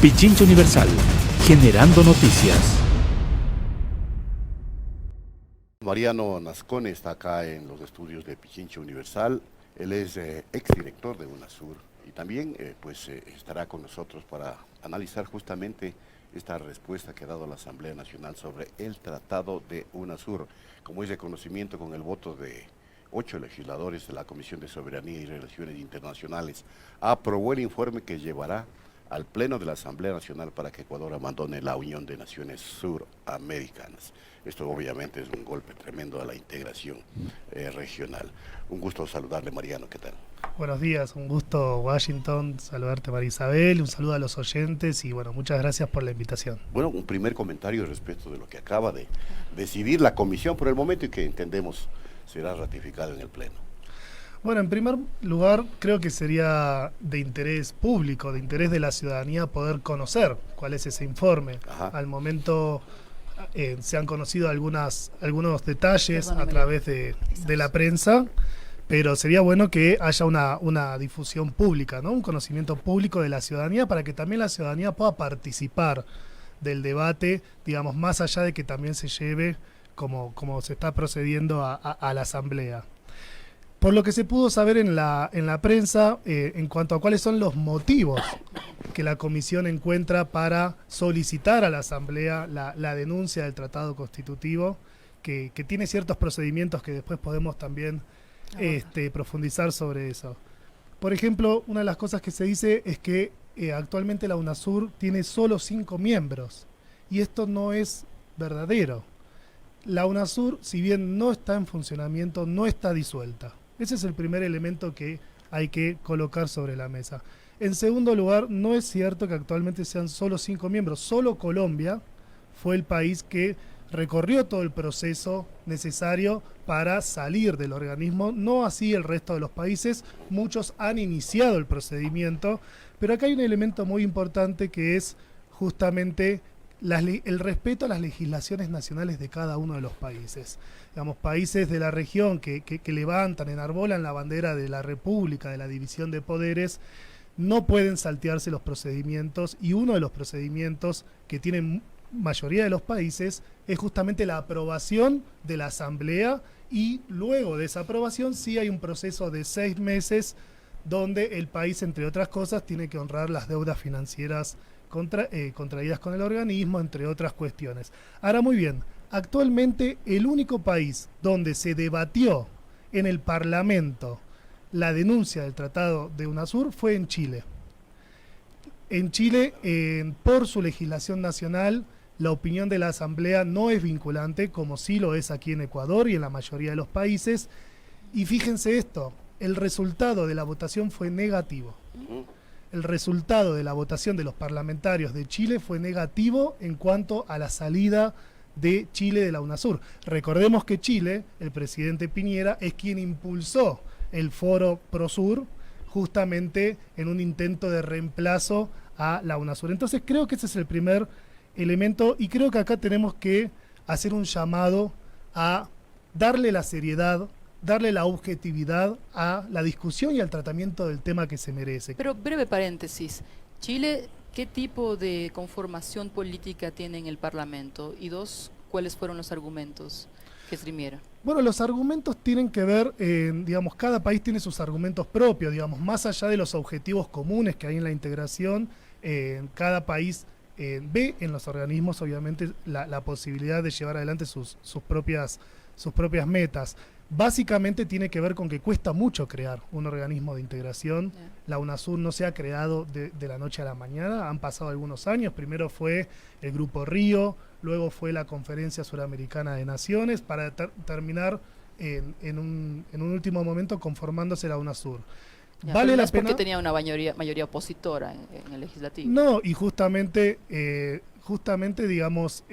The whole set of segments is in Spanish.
Pichincha Universal, generando noticias. Mariano Nascone está acá en los estudios de Pichincha Universal. Él es exdirector de UNASUR y también estará con nosotros para analizar justamente esta respuesta que ha dado la Asamblea Nacional sobre el Tratado de UNASUR. Como es de conocimiento, con el voto de 8 legisladores de la Comisión de Soberanía y Relaciones Internacionales, aprobó el informe que llevará al Pleno de la Asamblea Nacional para que Ecuador abandone la Unión de Naciones Suramericanas. Esto obviamente es un golpe tremendo a la integración regional. Un gusto saludarle, Mariano, ¿qué tal? Buenos días, un gusto, Washington, saludarte, María Isabel, un saludo a los oyentes y bueno, muchas gracias por la invitación. Bueno, un primer comentario respecto de lo que acaba de decidir la Comisión por el momento y que entendemos será ratificado en el Pleno. Bueno, en primer lugar, creo que sería de interés público, de interés de la ciudadanía poder conocer cuál es ese informe. Ajá. Al momento se han conocido algunos detalles a través de la prensa, pero sería bueno que haya una difusión pública, ¿no? Un conocimiento público de la ciudadanía para que también la ciudadanía pueda participar del debate, digamos, más allá de que también se lleve como se está procediendo a la Asamblea. Por lo que se pudo saber en la prensa, en cuanto a cuáles son los motivos que la Comisión encuentra para solicitar a la Asamblea la denuncia del Tratado Constitutivo, que tiene ciertos procedimientos que después podemos también profundizar sobre eso. Por ejemplo, una de las cosas que se dice es que actualmente la UNASUR tiene solo 5 miembros, y esto no es verdadero. La UNASUR, si bien no está en funcionamiento, no está disuelta. Ese es el primer elemento que hay que colocar sobre la mesa. En segundo lugar, no es cierto que actualmente sean solo 5 miembros. Solo Colombia fue el país que recorrió todo el proceso necesario para salir del organismo. No así el resto de los países. Muchos han iniciado el procedimiento. Pero acá hay un elemento muy importante que es justamente el respeto a las legislaciones nacionales de cada uno de los países. Digamos, países de la región que levantan, enarbolan la bandera de la república, de la división de poderes, no pueden saltearse los procedimientos, y uno de los procedimientos que tienen mayoría de los países es justamente la aprobación de la Asamblea, y luego de esa aprobación sí hay un proceso de 6 meses donde el país, entre otras cosas, tiene que honrar las deudas financieras contraídas con el organismo, entre otras cuestiones. Ahora, muy bien, actualmente el único país donde se debatió en el Parlamento la denuncia del Tratado de UNASUR fue en Chile. En Chile, por su legislación nacional, la opinión de la Asamblea no es vinculante, como sí lo es aquí en Ecuador y en la mayoría de los países. Y fíjense esto, el resultado de la votación fue negativo. El resultado de la votación de los parlamentarios de Chile fue negativo en cuanto a la salida de Chile de la UNASUR. Recordemos que Chile, el presidente Piñera, es quien impulsó el foro Prosur, justamente en un intento de reemplazo a la UNASUR. Entonces creo que ese es el primer elemento, y creo que acá tenemos que hacer un llamado a darle la seriedad, darle la objetividad a la discusión y al tratamiento del tema que se merece. Pero breve paréntesis, Chile, ¿qué tipo de conformación política tiene en el Parlamento? Y dos, ¿cuáles fueron los argumentos que esgrimieron? Bueno, los argumentos tienen que ver, digamos, cada país tiene sus argumentos propios, digamos, más allá de los objetivos comunes que hay en la integración, cada país ve en los organismos, obviamente, la posibilidad de llevar adelante sus propias metas. Básicamente tiene que ver con que cuesta mucho crear un organismo de integración. La UNASUR no se ha creado de la noche a la mañana, han pasado algunos años. Primero fue el Grupo Río, luego fue la Conferencia Suramericana de Naciones, para terminar en un último momento conformándose la UNASUR. ¿Vale la pena? Porque tenía una mayoría opositora en el legislativo. No, y justamente digamos,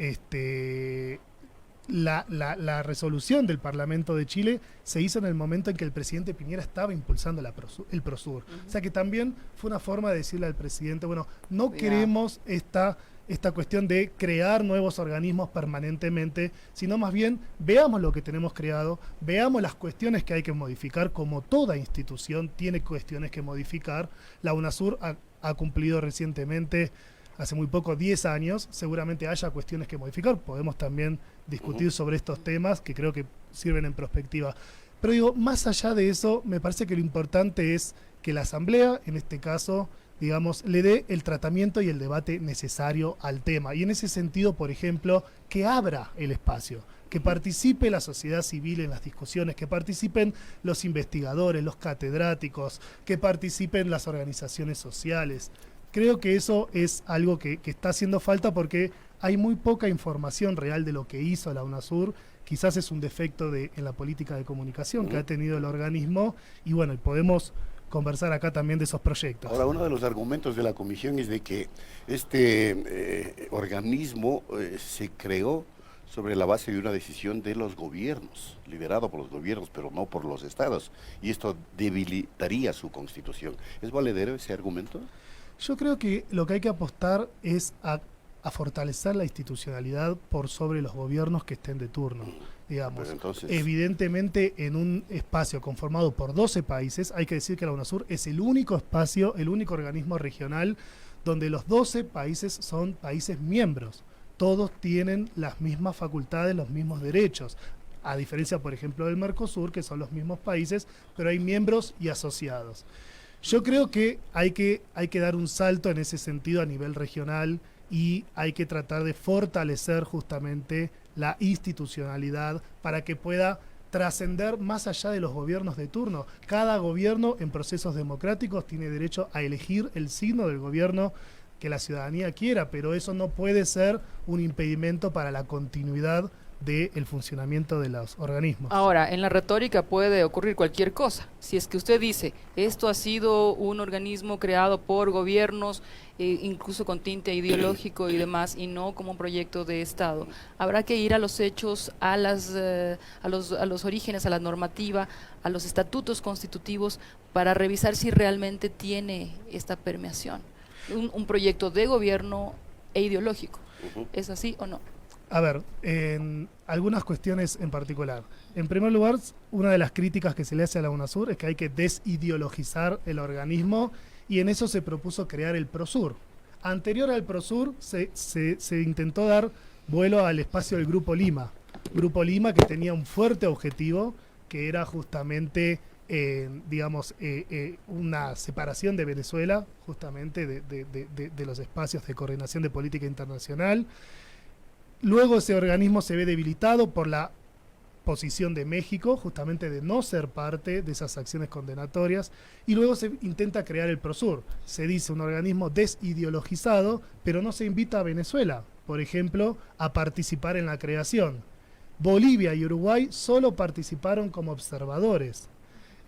la resolución del Parlamento de Chile se hizo en el momento en que el presidente Piñera estaba impulsando el Prosur. O sea que también fue una forma de decirle al presidente, bueno, no queremos esta cuestión de crear nuevos organismos permanentemente, sino más bien veamos lo que tenemos creado, veamos las cuestiones que hay que modificar, como toda institución tiene cuestiones que modificar. La UNASUR ha cumplido recientemente hace muy poco, 10 años, seguramente haya cuestiones que modificar. Podemos también discutir sobre estos temas que creo que sirven en perspectiva. Pero digo, más allá de eso, me parece que lo importante es que la Asamblea, en este caso, digamos, le dé el tratamiento y el debate necesario al tema. Y en ese sentido, por ejemplo, que abra el espacio, que participe la sociedad civil en las discusiones, que participen los investigadores, los catedráticos, que participen las organizaciones sociales. Creo que eso es algo que está haciendo falta porque hay muy poca información real de lo que hizo la UNASUR. Quizás es un defecto en la política de comunicación que ha tenido el organismo y bueno, podemos conversar acá también de esos proyectos. Ahora, uno de los argumentos de la comisión es de que este organismo se creó sobre la base de una decisión de los gobiernos, liderado por los gobiernos, pero no por los estados, y esto debilitaría su constitución. ¿Es valedero ese argumento? Yo creo que lo que hay que apostar es a fortalecer la institucionalidad por sobre los gobiernos que estén de turno. Digamos, Pues entonces, evidentemente en un espacio conformado por 12 países, hay que decir que la UNASUR es el único espacio, el único organismo regional donde los 12 países son países miembros. Todos tienen las mismas facultades, los mismos derechos, a diferencia, por ejemplo, del Mercosur, que son los mismos países, pero hay miembros y asociados. Yo creo que hay que dar un salto en ese sentido a nivel regional y hay que tratar de fortalecer justamente la institucionalidad para que pueda trascender más allá de los gobiernos de turno. Cada gobierno en procesos democráticos tiene derecho a elegir el signo del gobierno que la ciudadanía quiera, pero eso no puede ser un impedimento para la continuidad del funcionamiento de los organismos. Ahora, en la retórica puede ocurrir cualquier cosa. Si es que usted dice, esto ha sido un organismo creado por gobiernos, incluso con tinte ideológico y demás, y no como un proyecto de Estado, habrá que ir a los hechos, a los orígenes, a la normativa, a los estatutos constitutivos, para revisar si realmente tiene esta permeación. Un proyecto de gobierno e ideológico. ¿Es así o no? A ver, en algunas cuestiones en particular. En primer lugar, una de las críticas que se le hace a la UNASUR es que hay que desideologizar el organismo y en eso se propuso crear el PROSUR. Anterior al PROSUR se intentó dar vuelo al espacio del Grupo Lima. Grupo Lima que tenía un fuerte objetivo que era justamente, una separación de Venezuela, justamente de los espacios de coordinación de política internacional. Luego ese organismo se ve debilitado por la posición de México, justamente de no ser parte de esas acciones condenatorias, y luego se intenta crear el PROSUR. Se dice un organismo desideologizado, pero no se invita a Venezuela, por ejemplo, a participar en la creación. Bolivia y Uruguay solo participaron como observadores.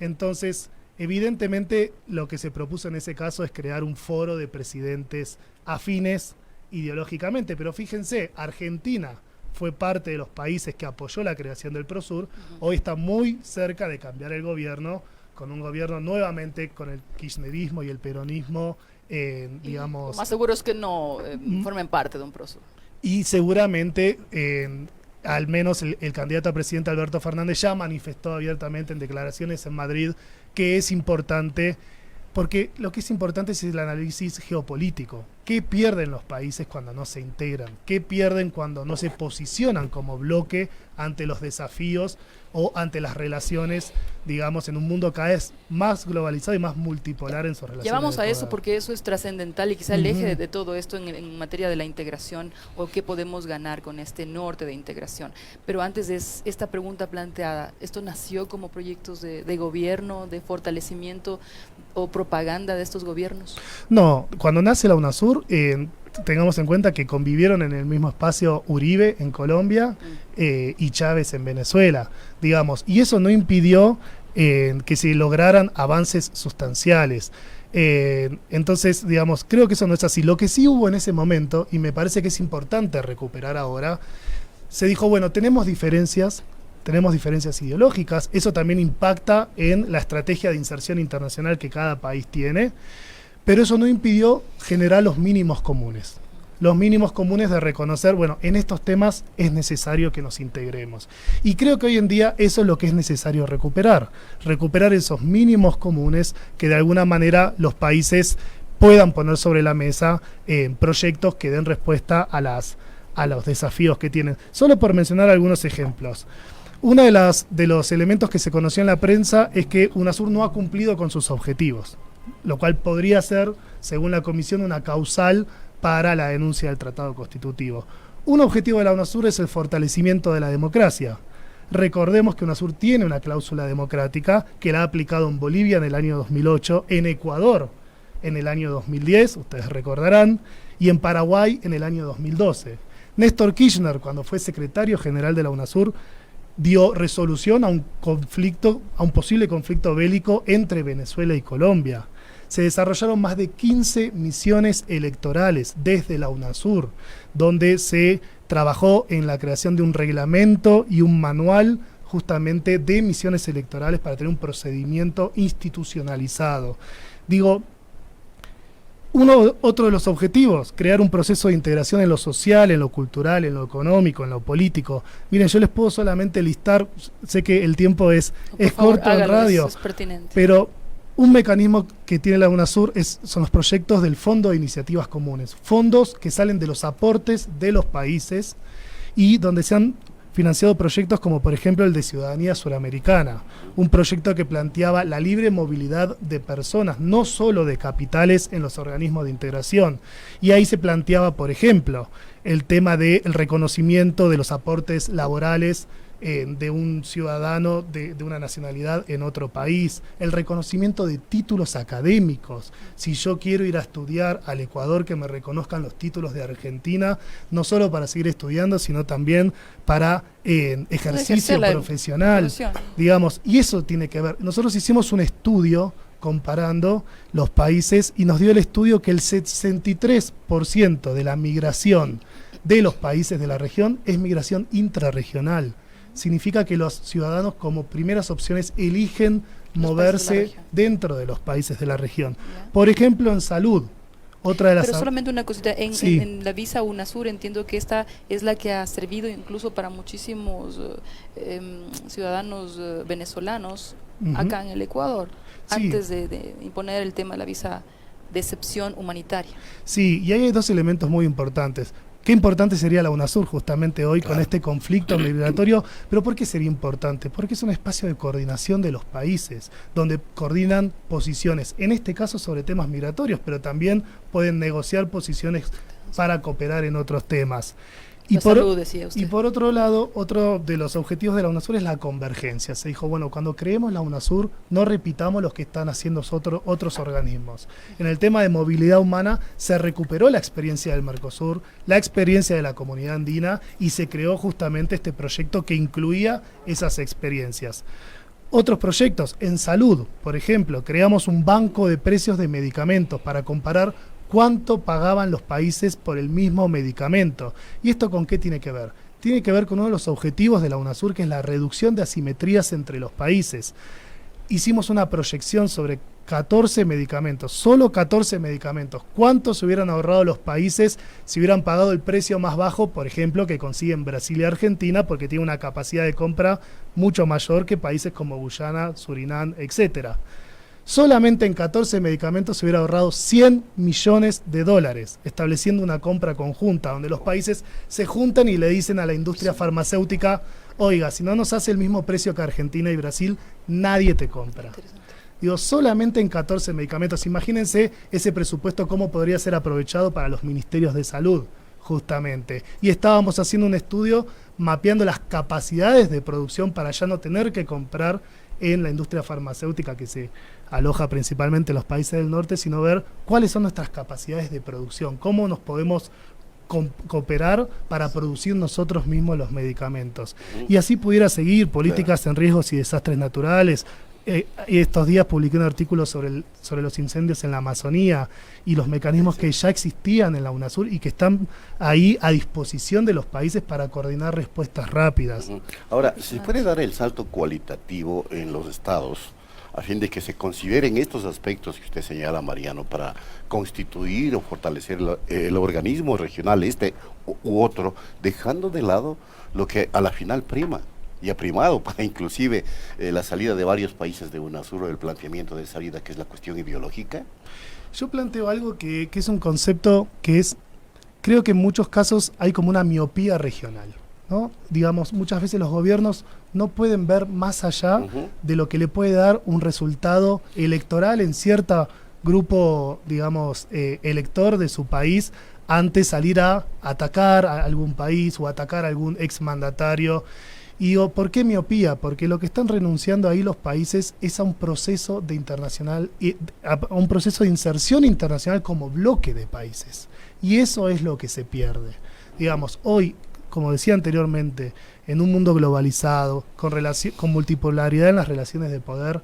Entonces, evidentemente, lo que se propuso en ese caso es crear un foro de presidentes afines ideológicamente, pero fíjense, Argentina fue parte de los países que apoyó la creación del PROSUR, hoy está muy cerca de cambiar el gobierno, con un gobierno nuevamente con el kirchnerismo y el peronismo, digamos... Lo más seguro es que no formen parte de un PROSUR. Y seguramente, al menos el candidato a presidente Alberto Fernández ya manifestó abiertamente en declaraciones en Madrid que es importante, porque lo que es importante es el análisis geopolítico. ¿Qué pierden los países cuando no se integran? ¿Qué pierden cuando no se posicionan como bloque ante los desafíos o ante las relaciones, digamos, en un mundo cada vez más globalizado y más multipolar en sus relaciones? Ya vamos de a eso poder? porque eso es trascendental y quizá el eje de todo esto en materia de la integración o qué podemos ganar con este norte de integración. Pero antes de esta pregunta planteada, ¿esto nació como proyectos de gobierno, de fortalecimiento o propaganda de estos gobiernos? No, cuando nace la UNASUR, tengamos en cuenta que convivieron en el mismo espacio Uribe en Colombia y Chávez en Venezuela, digamos, y eso no impidió que se lograran avances sustanciales. Entonces, digamos, creo que eso no es así. Lo que sí hubo en ese momento, y me parece que es importante recuperar ahora, se dijo, bueno, tenemos diferencias ideológicas, eso también impacta en la estrategia de inserción internacional que cada país tiene, pero eso no impidió generar los mínimos comunes. Los mínimos comunes de reconocer, bueno, en estos temas es necesario que nos integremos. Y creo que hoy en día eso es lo que es necesario recuperar esos mínimos comunes que de alguna manera los países puedan poner sobre la mesa proyectos que den respuesta a los desafíos que tienen. Solo por mencionar algunos ejemplos. Uno de los elementos que se conoció en la prensa es que UNASUR no ha cumplido con sus objetivos, lo cual podría ser, según la Comisión, una causal para la denuncia del Tratado Constitutivo. Un objetivo de la UNASUR es el fortalecimiento de la democracia. Recordemos que UNASUR tiene una cláusula democrática que la ha aplicado en Bolivia en el año 2008, en Ecuador en el año 2010, ustedes recordarán, y en Paraguay en el año 2012. Néstor Kirchner, cuando fue secretario general de la UNASUR, dio resolución a un posible conflicto bélico entre Venezuela y Colombia. Se desarrollaron más de 15 misiones electorales desde la UNASUR, donde se trabajó en la creación de un reglamento y un manual justamente de misiones electorales para tener un procedimiento institucionalizado. Otro de los objetivos, crear un proceso de integración en lo social, en lo cultural, en lo económico, en lo político. Miren, yo les puedo solamente listar, sé que el tiempo es corto en radio, es pertinente. Pero un mecanismo que tiene la UNASUR son los proyectos del Fondo de Iniciativas Comunes, fondos que salen de los aportes de los países y donde se han financiado proyectos como por ejemplo el de Ciudadanía Suramericana, un proyecto que planteaba la libre movilidad de personas, no solo de capitales en los organismos de integración. Y ahí se planteaba, por ejemplo, el tema del reconocimiento de los aportes laborales de un ciudadano de una nacionalidad en otro país, el reconocimiento de títulos académicos. Si yo quiero ir a estudiar al Ecuador, que me reconozcan los títulos de Argentina, no solo para seguir estudiando, sino también para ejercicio profesional, digamos, y eso tiene que ver. Nosotros hicimos un estudio comparando los países y nos dio el estudio que el 63% de la migración de los países de la región es migración intrarregional. Significa que los ciudadanos como primeras opciones eligen moverse dentro de los países de la región. Por ejemplo, en salud. Pero solamente una cosita, en la visa UNASUR entiendo que esta es la que ha servido incluso para muchísimos ciudadanos venezolanos acá en el Ecuador, antes de imponer el tema de la visa de excepción humanitaria. Sí, y hay dos elementos muy importantes. Qué importante sería la UNASUR justamente hoy con este conflicto migratorio, pero ¿por qué sería importante? Porque es un espacio de coordinación de los países, donde coordinan posiciones, en este caso sobre temas migratorios, pero también pueden negociar posiciones para cooperar en otros temas. Y por otro lado, otro de los objetivos de la UNASUR es la convergencia. Se dijo, bueno, cuando creemos la UNASUR, no repitamos los que están haciendo otros organismos. En el tema de movilidad humana, se recuperó la experiencia del Mercosur, la experiencia de la Comunidad Andina, y se creó justamente este proyecto que incluía esas experiencias. Otros proyectos, en salud, por ejemplo, creamos un banco de precios de medicamentos para comparar cuánto pagaban los países por el mismo medicamento. ¿Y esto con qué tiene que ver? Tiene que ver con uno de los objetivos de la UNASUR, que es la reducción de asimetrías entre los países. Hicimos una proyección sobre 14 medicamentos, solo 14 medicamentos. ¿Cuánto se hubieran ahorrado los países si hubieran pagado el precio más bajo, por ejemplo, que consiguen Brasil y Argentina, porque tiene una capacidad de compra mucho mayor que países como Guyana, Surinam, etcétera? Solamente en 14 medicamentos se hubiera ahorrado $100 millones, estableciendo una compra conjunta, donde los países se juntan y le dicen a la industria farmacéutica, oiga, si no nos hace el mismo precio que Argentina y Brasil, nadie te compra. Solamente en 14 medicamentos. Imagínense ese presupuesto cómo podría ser aprovechado para los ministerios de salud, justamente. Y estábamos haciendo un estudio mapeando las capacidades de producción para ya no tener que comprar en la industria farmacéutica que se aloja principalmente en los países del norte, sino ver cuáles son nuestras capacidades de producción, cómo nos podemos cooperar para producir nosotros mismos los medicamentos. Y así pudiera seguir políticas en riesgos y desastres naturales. Estos días publiqué un artículo sobre los incendios en la Amazonía y los mecanismos que ya existían en la UNASUR y que están ahí a disposición de los países para coordinar respuestas rápidas. Ahora, ¿se puede dar el salto cualitativo en los estados a fin de que se consideren estos aspectos que usted señala, Mariano, para constituir o fortalecer el organismo regional u otro, dejando de lado lo que a la final prima? Y ha primado para inclusive la salida de varios países de UNASUR o el planteamiento de salida, que es la cuestión ideológica. Yo planteo algo que es un concepto que es, creo que en muchos casos hay como una miopía regional, ¿no? Digamos, muchas veces los gobiernos no pueden ver más allá de lo que le puede dar un resultado electoral en cierto grupo, digamos, elector de su país, antes salir a atacar a algún país o atacar a algún exmandatario. Y digo, ¿por qué miopía? Porque lo que están renunciando ahí los países es a un proceso de a un proceso de inserción internacional como bloque de países. Y eso es lo que se pierde. Digamos, hoy, como decía anteriormente, en un mundo globalizado, con multipolaridad en las relaciones de poder,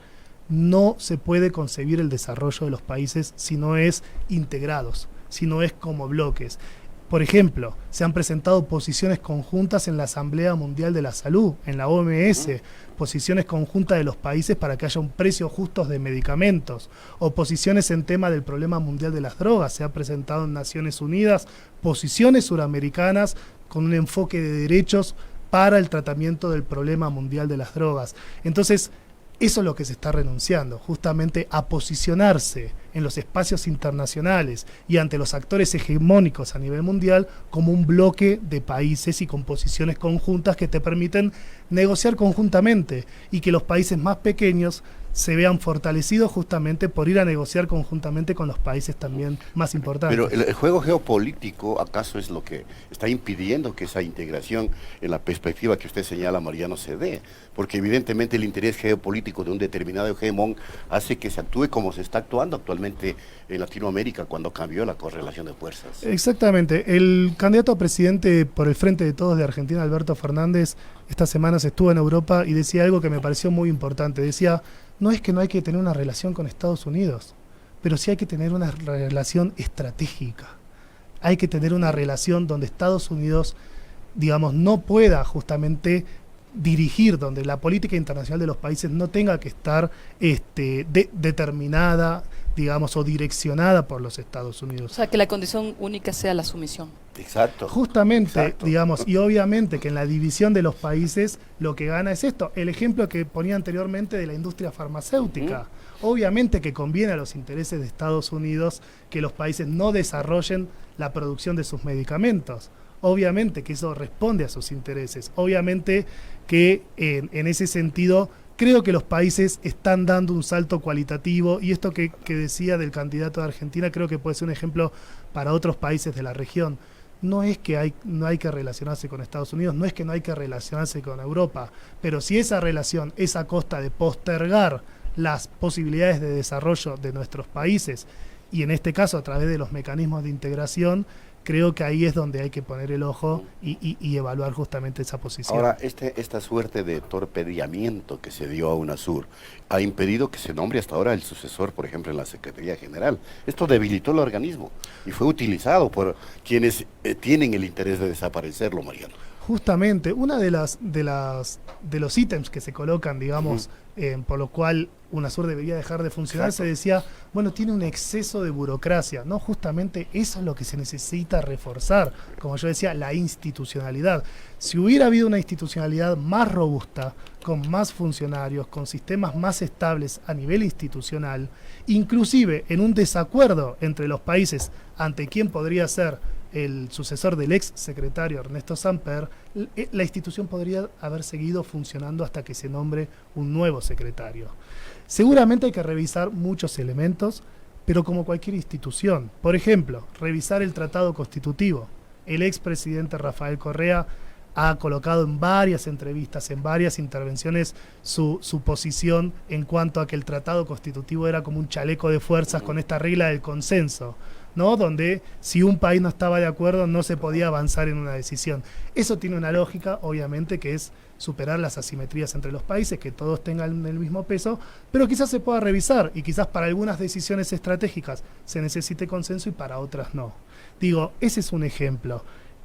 no se puede concebir el desarrollo de los países si no es integrados, si no es como bloques. Por ejemplo, se han presentado posiciones conjuntas en la Asamblea Mundial de la Salud, en la OMS, posiciones conjuntas de los países para que haya un precio justo de medicamentos, o posiciones en tema del problema mundial de las drogas. Se ha presentado en Naciones Unidas posiciones suramericanas con un enfoque de derechos para el tratamiento del problema mundial de las drogas. Entonces, eso es lo que se está renunciando, justamente a posicionarse en los espacios internacionales y ante los actores hegemónicos a nivel mundial como un bloque de países y con posiciones conjuntas que te permiten negociar conjuntamente y que los países más pequeños se vean fortalecidos justamente por ir a negociar conjuntamente con los países también más importantes. Pero el juego geopolítico, ¿acaso es lo que está impidiendo que esa integración en la perspectiva que usted señala, Mariano, se dé? Porque evidentemente el interés geopolítico de un determinado hegemón hace que se actúe como se está actuando actualmente en Latinoamérica cuando cambió la correlación de fuerzas. Exactamente. El candidato a presidente por el Frente de Todos de Argentina, Alberto Fernández, estas semanas estuvo en Europa y decía algo que me pareció muy importante. Decía, no es que no hay que tener una relación con Estados Unidos, pero sí hay que tener una relación estratégica. Hay que tener una relación donde Estados Unidos, digamos, no pueda justamente dirigir, donde la política internacional de los países no tenga que estar determinada, digamos, o direccionada por los Estados Unidos. O sea, que la condición única sea la sumisión. Exacto. Justamente, Exacto. digamos, y obviamente que en la división de los países lo que gana es esto. El ejemplo que ponía anteriormente de la industria farmacéutica. Obviamente que conviene a los intereses de Estados Unidos que los países no desarrollen la producción de sus medicamentos. Obviamente que eso responde a sus intereses. Obviamente que en ese sentido creo que los países están dando un salto cualitativo y esto que decía del candidato de Argentina creo que puede ser un ejemplo para otros países de la región. No es que no hay que relacionarse con Estados Unidos, no es que no hay que relacionarse con Europa, pero si esa relación es a costa de postergar las posibilidades de desarrollo de nuestros países y en este caso a través de los mecanismos de integración, creo que ahí es donde hay que poner el ojo y evaluar justamente esa posición. Ahora, esta suerte de torpedeamiento que se dio a UNASUR ha impedido que se nombre hasta ahora el sucesor, por ejemplo, en la Secretaría General. Esto debilitó el organismo y fue utilizado por quienes tienen el interés de desaparecerlo, Mariano. Justamente, una de los ítems que se colocan, digamos, por lo cual UNASUR debería dejar de funcionar, se decía, bueno, tiene un exceso de burocracia. No, justamente eso es lo que se necesita reforzar. Como yo decía, la institucionalidad. Si hubiera habido una institucionalidad más robusta, con más funcionarios, con sistemas más estables a nivel institucional, inclusive en un desacuerdo entre los países ante quién podría ser el sucesor del ex secretario Ernesto Samper, la institución podría haber seguido funcionando hasta que se nombre un nuevo secretario. Seguramente hay que revisar muchos elementos, pero como cualquier institución. Por ejemplo, revisar el tratado constitutivo. El expresidente Rafael Correa ha colocado en varias entrevistas, en varias intervenciones, su posición en cuanto a que el tratado constitutivo era como un chaleco de fuerzas con esta regla del consenso, ¿no? Donde si un país no estaba de acuerdo no se podía avanzar en una decisión. Eso tiene una lógica, obviamente, que es superar las asimetrías entre los países, que todos tengan el mismo peso, pero quizás se pueda revisar y quizás para algunas decisiones estratégicas se necesite consenso y para otras no. Digo, ese es un ejemplo.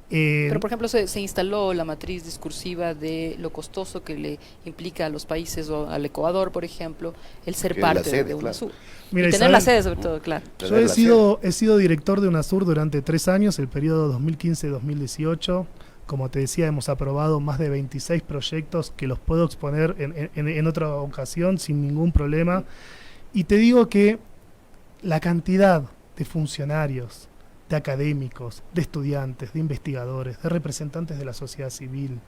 Pero, por ejemplo, se instaló la matriz discursiva de lo costoso que le implica a los países o al Ecuador, por ejemplo, el ser parte de UNASUR. Mira, y tener la sede, sobre todo, claro. Yo he sido director de UNASUR durante 3 años, el periodo 2015-2018. Como te decía, hemos aprobado más de 26 proyectos que los puedo exponer en otra ocasión sin ningún problema. Y te digo que la cantidad de funcionarios, de académicos, de estudiantes, de investigadores, de representantes de la sociedad civil,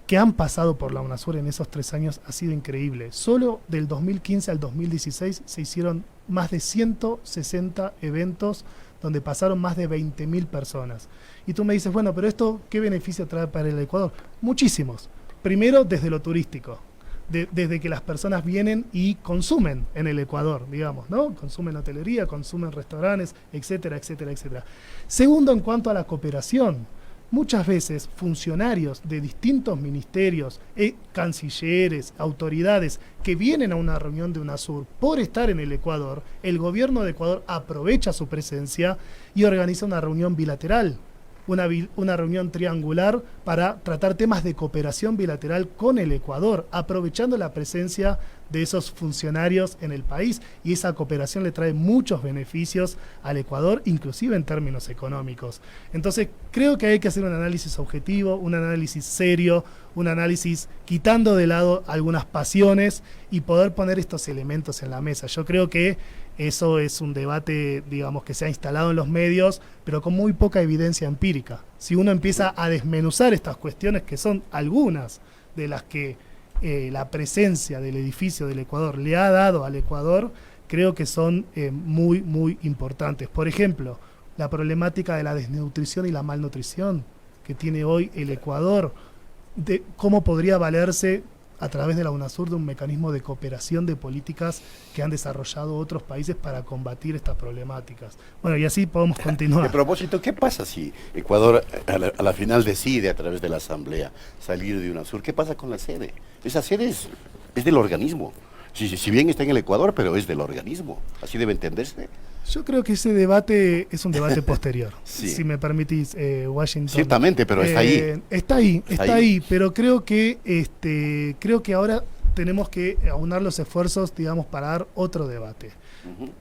que han pasado por la UNASUR en esos 3 años ha sido increíble. Solo del 2015 al 2016 se hicieron más de 160 eventos donde pasaron más de 20.000 personas. Y tú me dices, bueno, pero esto, ¿qué beneficio trae para el Ecuador? Muchísimos. Primero, desde lo turístico. Desde que las personas vienen y consumen en el Ecuador, digamos, ¿no? Consumen hotelería, consumen restaurantes, etcétera, etcétera, etcétera. Segundo, en cuanto a la cooperación. Muchas veces funcionarios de distintos ministerios, cancilleres, autoridades que vienen a una reunión de UNASUR por estar en el Ecuador, el gobierno de Ecuador aprovecha su presencia y organiza una reunión bilateral, una reunión triangular para tratar temas de cooperación bilateral con el Ecuador, aprovechando la presencia de esos funcionarios en el país, y esa cooperación le trae muchos beneficios al Ecuador, inclusive en términos económicos. Entonces creo que hay que hacer un análisis objetivo, un análisis serio, un análisis quitando de lado algunas pasiones y poder poner estos elementos en la mesa. Yo creo que eso es un debate, digamos, que se ha instalado en los medios, pero con muy poca evidencia empírica. Si uno empieza a desmenuzar estas cuestiones, que son algunas de las que la presencia del edificio del Ecuador le ha dado al Ecuador, creo que son muy, muy importantes. Por ejemplo, la problemática de la desnutrición y la malnutrición que tiene hoy el Ecuador, de cómo podría valerse a través de la UNASUR de un mecanismo de cooperación de políticas que han desarrollado otros países para combatir estas problemáticas. Bueno, y así podemos continuar. A propósito, ¿qué pasa si Ecuador a la final decide a través de la Asamblea salir de UNASUR? ¿Qué pasa con la sede? Esa sede es del organismo. Si bien está en el Ecuador, pero es del organismo. Así debe entenderse. Yo creo que ese debate es un debate posterior, sí. Si me permitís, Washington. Ciertamente, pero está ahí. Está ahí, pero creo que ahora tenemos que aunar los esfuerzos, digamos, para dar otro debate.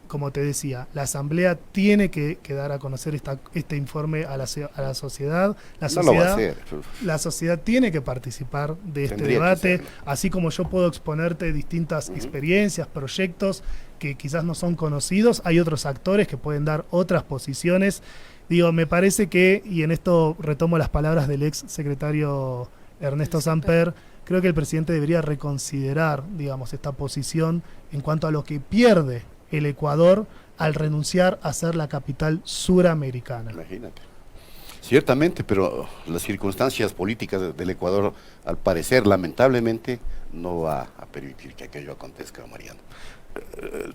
Como te decía, la Asamblea tiene que dar a conocer este informe a la sociedad. La sociedad tiene que participar de este debate, así como yo puedo exponerte distintas experiencias, proyectos que quizás no son conocidos. Hay otros actores que pueden dar otras posiciones. Digo, me parece que, y en esto retomo las palabras del ex secretario Ernesto Samper, creo que el presidente debería reconsiderar, digamos, esta posición en cuanto a lo que pierde el Ecuador al renunciar a ser la capital suramericana. Imagínate. Ciertamente, pero las circunstancias políticas del Ecuador, al parecer, lamentablemente, no va a permitir que aquello acontezca, Mariano.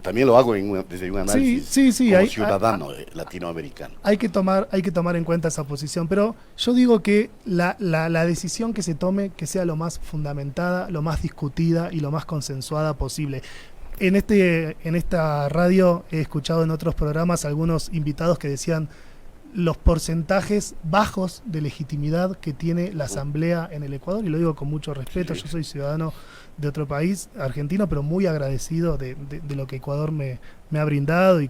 También lo hago desde un análisis como ciudadano latinoamericano. Hay que tomar en cuenta esa posición, pero yo digo que la decisión que se tome, que sea lo más fundamentada, lo más discutida y lo más consensuada posible. En esta radio he escuchado en otros programas algunos invitados que decían los porcentajes bajos de legitimidad que tiene la Asamblea en el Ecuador, y lo digo con mucho respeto. Yo soy ciudadano de otro país, argentino, pero muy agradecido de lo que Ecuador me ha brindado y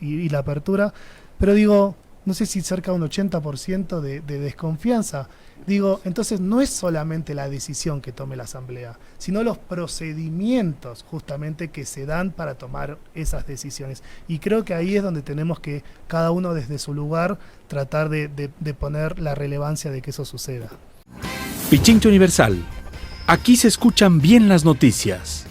y la apertura, pero digo, no sé si cerca de un 80% de desconfianza. Digo, entonces no es solamente la decisión que tome la Asamblea, sino los procedimientos justamente que se dan para tomar esas decisiones. Y creo que ahí es donde tenemos que, cada uno desde su lugar, tratar de poner la relevancia de que eso suceda. Pichincha Universal. Aquí se escuchan bien las noticias.